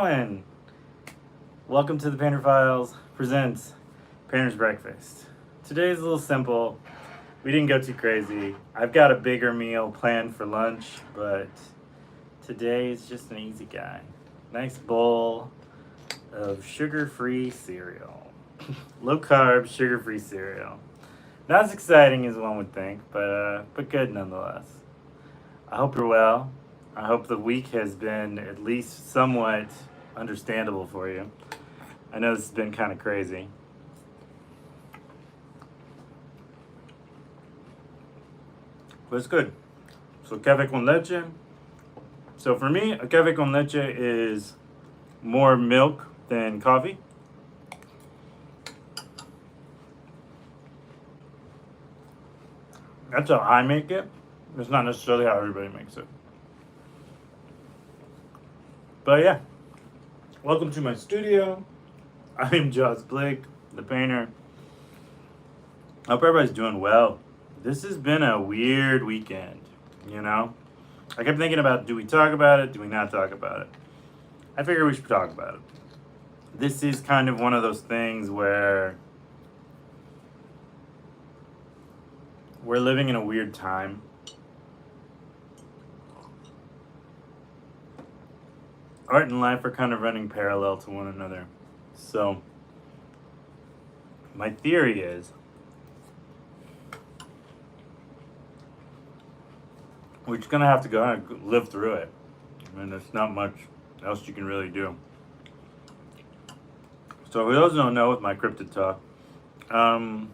going? Welcome to the Painter Files presents Painter's Breakfast. Today's a little simple. We didn't go too crazy. I've got a bigger meal planned for lunch, but today is just an easy guy. Nice bowl of sugar-free cereal. Low carb, sugar-free cereal. Not as exciting as one would think, but good nonetheless. I hope you're well. I hope the week has been at least somewhat understandable for you. I know this has been kind of crazy. But it's good. So, café con leche. So, for me, a café con leche is more milk than coffee. That's how I make it. It's not necessarily how everybody makes it. But yeah, welcome to my studio. I'm Joss Blake, the painter. I hope everybody's doing well. This has been a weird weekend, you know? I kept thinking about, do we talk about it? Do we not talk about it? I figure we should talk about it. This is kind of one of those things where we're living in a weird time. Art and life are kind of running parallel to one another. So, my theory is we're just gonna have to go and live through it. I mean, there's not much else you can really do. So, for those who don't know, with my cryptid talk, the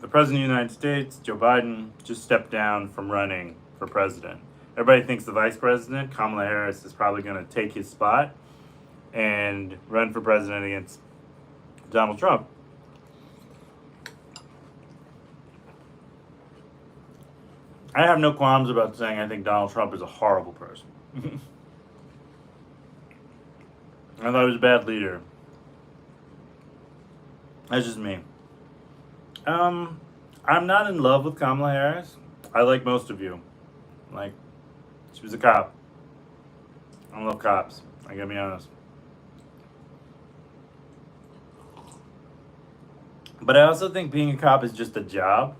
President of the United States, Joe Biden, just stepped down from running for president. Everybody thinks the Vice President, Kamala Harris, is probably going to take his spot and run for president against Donald Trump. I have no qualms about saying I think Donald Trump is a horrible person. I thought he was a bad leader. That's just me. I'm not in love with Kamala Harris. I like most of you. Like, she was a cop. I don't love cops. I gotta be honest. But I also think being a cop is just a job.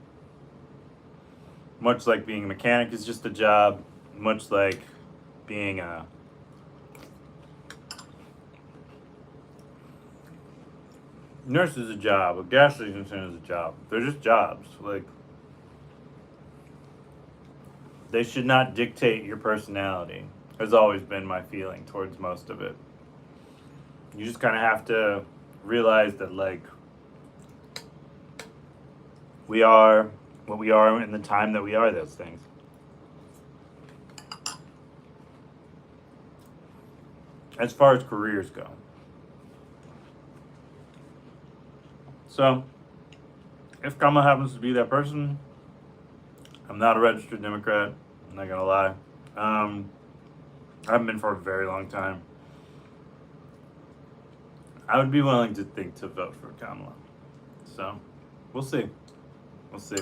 Much like being a mechanic is just a job. Much like being a nurse is a job. A gas station attendant is a job. They're just jobs. Like, they should not dictate your personality. Has always been my feeling towards most of it. You just kind of have to realize that, like, we are what we are in the time that we are those things. As far as careers go. So, if Kamala happens to be that person, I'm not a registered Democrat. I'm not gonna lie. I haven't been for a very long time. I would be willing to think to vote for Kamala. So, we'll see. We'll see.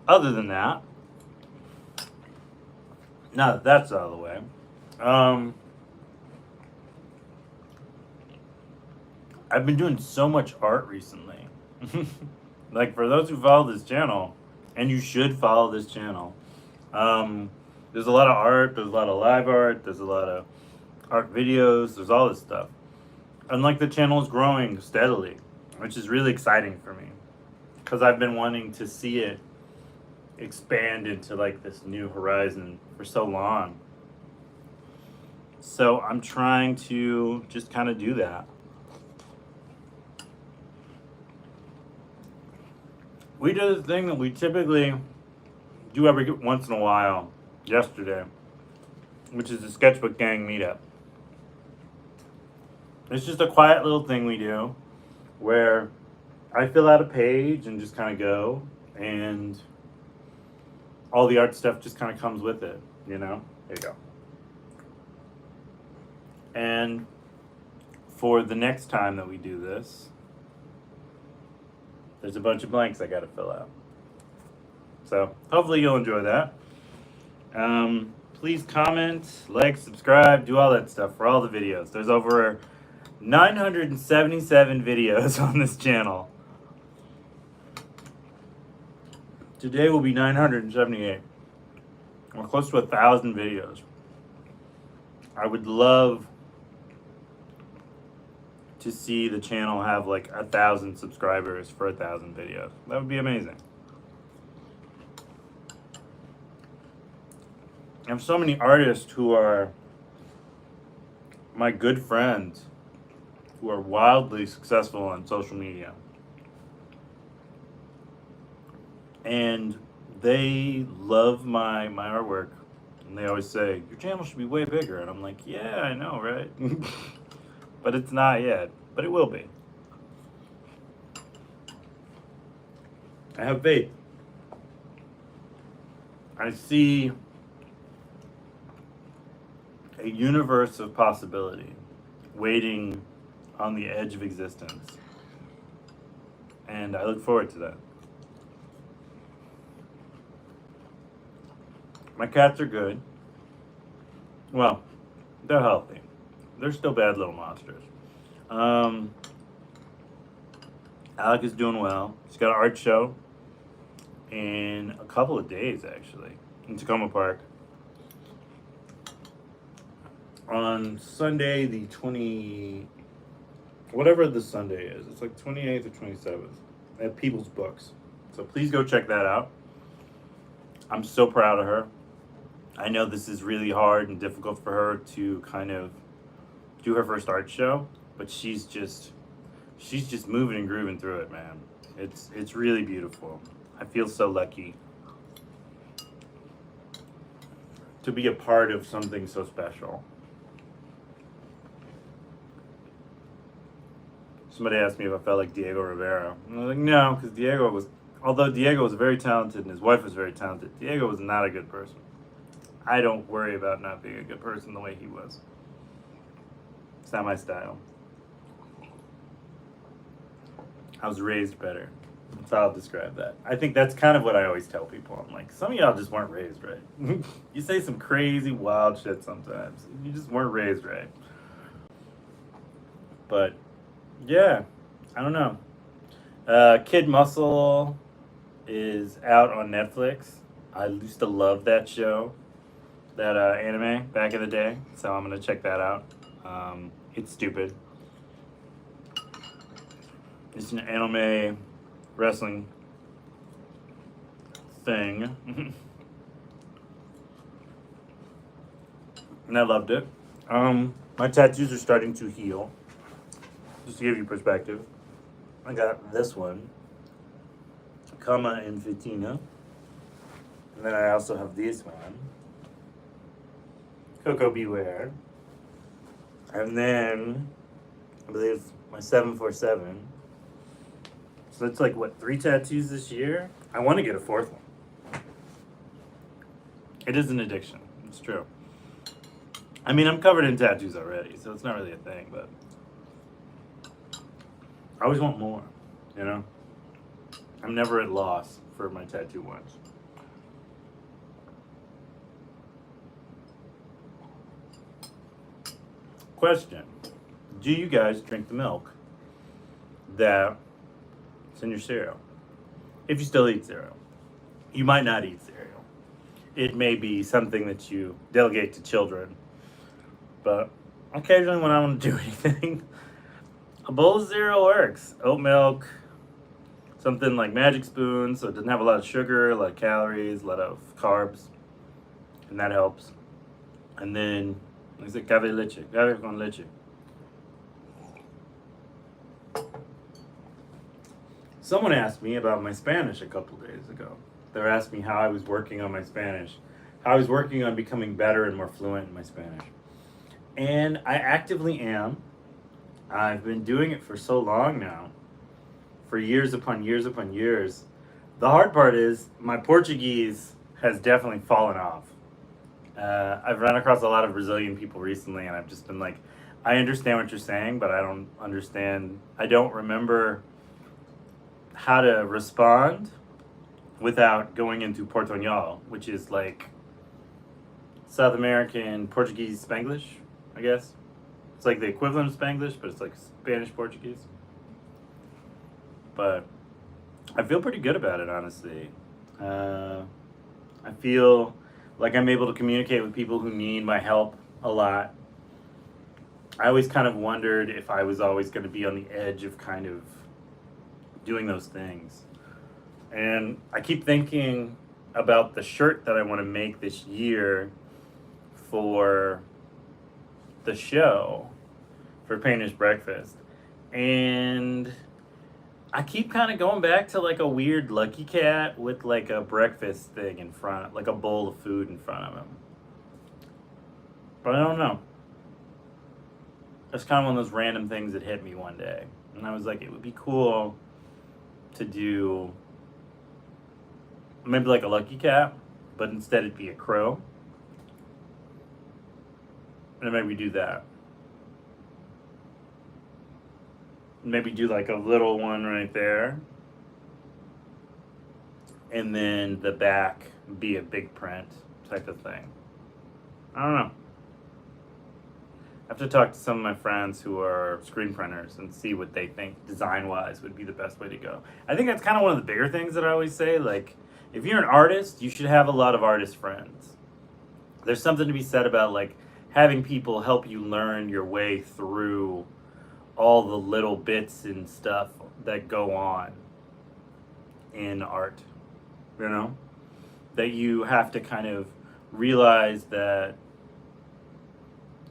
Other than that, now that that's out of the way, I've been doing so much art recently. Like, for those who follow this channel, and you should follow this channel, there's a lot of art, there's a lot of live art, there's a lot of art videos, there's all this stuff. And, like, the channel is growing steadily, which is really exciting for me. Because I've been wanting to see it expand into, like, this new horizon for so long. So I'm trying to just kind of do that. We did a thing that we typically do every once in a while yesterday, which is the sketchbook gang meetup. It's just a quiet little thing we do where I fill out a page and just kind of go, and all the art stuff just kind of comes with it, you know? There you go. And for the next time that we do this, there's a bunch of blanks I gotta fill out. So hopefully you'll enjoy that. Please comment, like, subscribe, do all that stuff for all the videos. There's over 977 videos on this channel. Today will be 978. We're close to 1,000 videos. I would love to see the channel have like 1,000 subscribers for 1,000 videos. That would be amazing. I have so many artists who are my good friends who are wildly successful on social media. And they love my artwork. And they always say, your channel should be way bigger. And I'm like, yeah, I know, right? But it's not yet. But it will be. I have faith. I see a universe of possibility waiting on the edge of existence. And I look forward to that. My cats are good. Well, they're healthy. They're still bad little monsters. Alec is doing well. He's got an art show in a couple of days, actually, in Tacoma Park. On Sunday, the 20... whatever the Sunday is. It's like 28th or 27th at People's Books. So please go check that out. I'm so proud of her. I know this is really hard and difficult for her to kind of do her first art show, but she's just moving and grooving through it, man. It's really beautiful. I feel so lucky to be a part of something so special. Somebody asked me if I felt like Diego Rivera. And I was like, no, because although Diego was very talented and his wife was very talented, Diego was not a good person. I don't worry about not being a good person the way he was. It's not my style. I was raised better. That's how I'll describe that. I think that's kind of what I always tell people. I'm like, some of y'all just weren't raised right. You say some crazy, wild shit sometimes. You just weren't raised right. But, yeah, I don't know. Kid Muscle is out on Netflix. I used to love that show, that anime back in the day, so I'm gonna check that out. It's stupid. It's an anime wrestling thing. And I loved it. My tattoos are starting to heal. Just to give you perspective, I got this one, Kama and Vitina. And then I also have this one, Coco Beware. And then, I believe, my 747. So it's like, what, 3 tattoos this year? I want to get a 4th one. It is an addiction. It's true. I mean, I'm covered in tattoos already, so it's not really a thing, but I always want more, you know? I'm never at loss for my tattoo ones. Question. Do you guys drink the milk that's in your cereal? If you still eat cereal. You might not eat cereal. It may be something that you delegate to children. But occasionally when I want to do anything, a bowl of cereal works. Oat milk, something like Magic Spoon, so it doesn't have a lot of sugar, a lot of calories, a lot of carbs, and that helps. And then, like I said, café con leche. Someone asked me about my Spanish a couple days ago. They were asking me how I was working on my Spanish, how I was working on becoming better and more fluent in my Spanish. And I actively am. I've been doing it for so long now, for years upon years upon years. The hard part is my Portuguese has definitely fallen off. I've run across a lot of Brazilian people recently, and I've just been like, I understand what you're saying, but I don't remember how to respond without going into Portuñol, which is like South American Portuguese Spanglish, I guess. It's like the equivalent of Spanglish, but it's like Spanish Portuguese. But I feel pretty good about it, honestly. I feel like I'm able to communicate with people who need my help a lot. I always kind of wondered if I was always going to be on the edge of kind of doing those things. And I keep thinking about the shirt that I want to make this year for the show, for Painter's Breakfast. And I keep kind of going back to like a weird Lucky Cat with like a breakfast thing in front, like a bowl of food in front of him. But I don't know. It's kind of one of those random things that hit me one day. And I was like, it would be cool to do maybe like a Lucky Cat, but instead it'd be a crow. And maybe do that. Maybe do like a little one right there. And then the back be a big print type of thing. I don't know. I have to talk to some of my friends who are screen printers and see what they think design-wise would be the best way to go. I think that's kind of one of the bigger things that I always say. Like, if you're an artist, you should have a lot of artist friends. There's something to be said about like having people help you learn your way through all the little bits and stuff that go on in art, you know? That you have to kind of realize that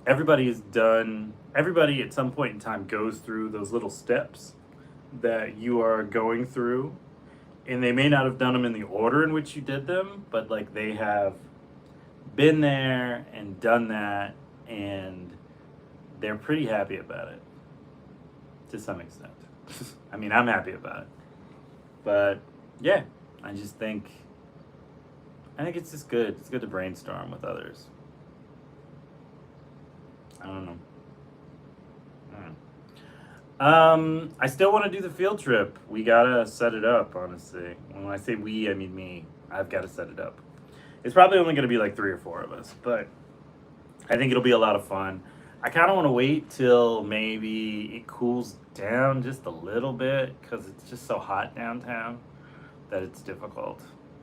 everybody at some point in time goes through those little steps that you are going through, and they may not have done them in the order in which you did them, but like they have been there and done that, and they're pretty happy about it to some extent. I mean, I'm happy about it, but yeah, I think it's just good. It's good to brainstorm with others. I don't know. I still want to do the field trip. We gotta set it up, honestly. When I say we, I mean me. I've got to set it up. It's probably only going to be like 3 or 4 of us, but I think it'll be a lot of fun. I kind of want to wait till maybe it cools down just a little bit because it's just so hot downtown that it's difficult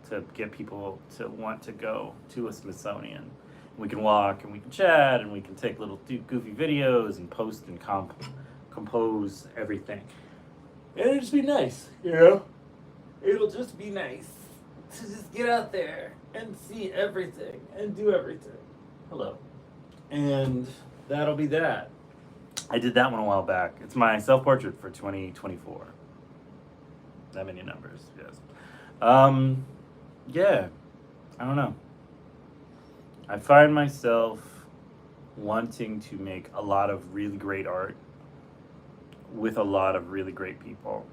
to get people to want to go to a Smithsonian. We can walk and we can chat and we can take little goofy videos and post and compose everything. And it'll just be nice, you know? It'll just be nice to just get out there and see everything and do everything. Hello. And that'll be that. I did that one a while back. It's my self-portrait for 2024. That many numbers, yes. Yeah, I don't know. I find myself wanting to make a lot of really great art with a lot of really great people.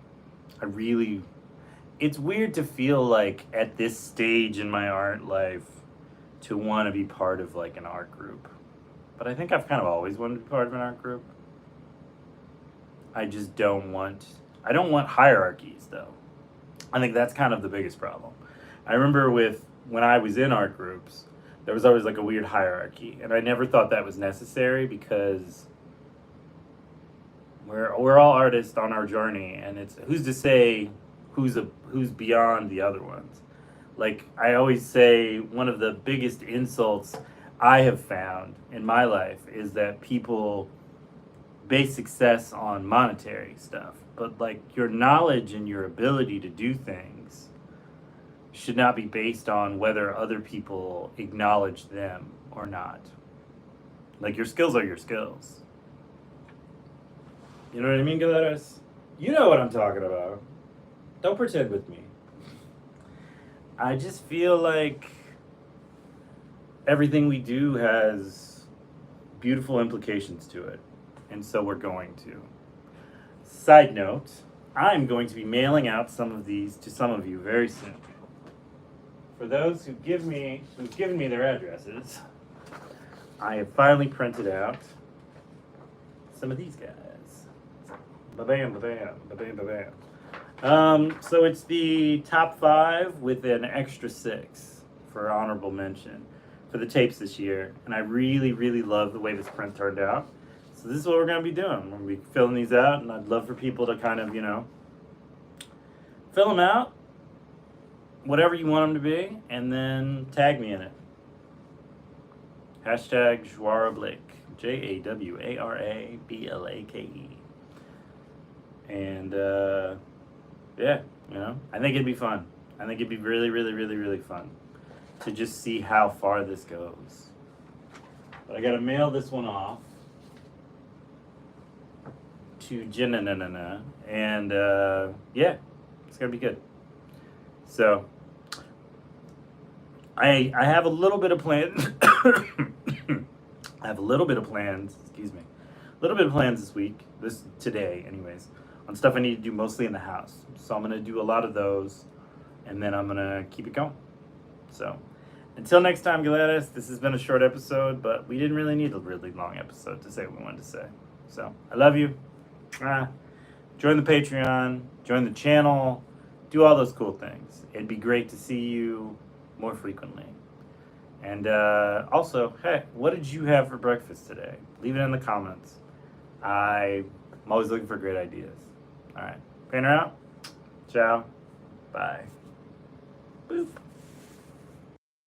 It's weird to feel like at this stage in my art life to want to be part of like an art group. But I think I've kind of always wanted to be part of an art group. I don't want hierarchies though. I think that's kind of the biggest problem. I remember when I was in art groups, there was always like a weird hierarchy, and I never thought that was necessary because we're all artists on our journey, and it's who's to say who's beyond the other ones. Like I always say, one of the biggest insults I have found in my life is that people base success on monetary stuff, but like your knowledge and your ability to do things should not be based on whether other people acknowledge them or not. Like your skills are your skills. You know what I mean, Galeras? You know what I'm talking about. Don't pretend with me. I just feel like everything we do has beautiful implications to it, and so we're going to. Side note, I'm going to be mailing out some of these to some of you very soon. For those who've given me their addresses, I have finally printed out some of these guys. Ba-bam, ba-bam, ba-bam, ba-bam. So it's the top 5 with an extra 6 for honorable mention. for the tapes this year, and I really, really love the way this print turned out. So this is what we're going to be doing. We're going to be filling these out, and I'd love for people to kind of, fill them out, whatever you want them to be, and then tag me in it. Hashtag Jawara Blake, JAWARABLAKE. And, yeah, I think it'd be fun. I think it'd be really, really, really, really fun to just see how far this goes. But I gotta mail this one off to Jenna, and yeah, it's gonna be good. So I have a little bit of plans. I have a little bit of plans. Excuse me, a little bit of plans this week, today, anyways, on stuff I need to do mostly in the house. So I'm gonna do a lot of those, and then I'm gonna keep it going. So until next time, Galeras, this has been a short episode, but we didn't really need a really long episode to say what we wanted to say. So I love you. Join the Patreon, join the channel, do all those cool things. It'd be great to see you more frequently. And also, hey, what did you have for breakfast today? Leave it in the comments. I'm always looking for great ideas. All right, Painter out. Ciao. Bye. Boop.